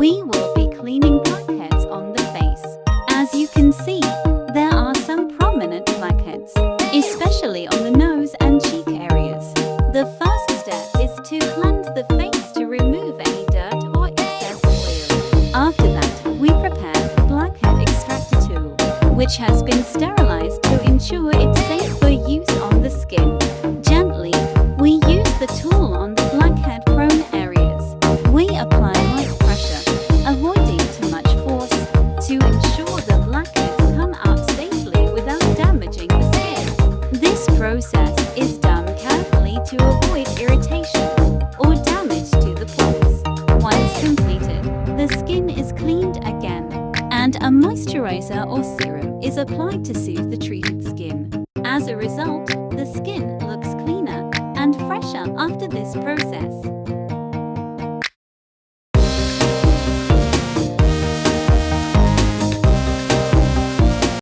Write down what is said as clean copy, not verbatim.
we will be cleaning blackheads on the face. As you can see, there are some prominent blackheads, especially on the nose and cheek areas. The first step is to cleanse the face to remove any dirt or excess oil. After that, we prepare the blackhead extractor tool, which has been sterilized to ensure it's safe for use on the skin. Gently, we use the tool on the blackhead-prone areas. We apply light pressure, avoiding too much force, to ensure the blackheads come out safely without damaging the skin. This process is done carefully to avoid irritation or damage to the pores. Once completed, the skin is cleaned again, and a moisturizer or serum is applied to soothe the treated skin. As a result, the skin looks cleaner and fresher after this process.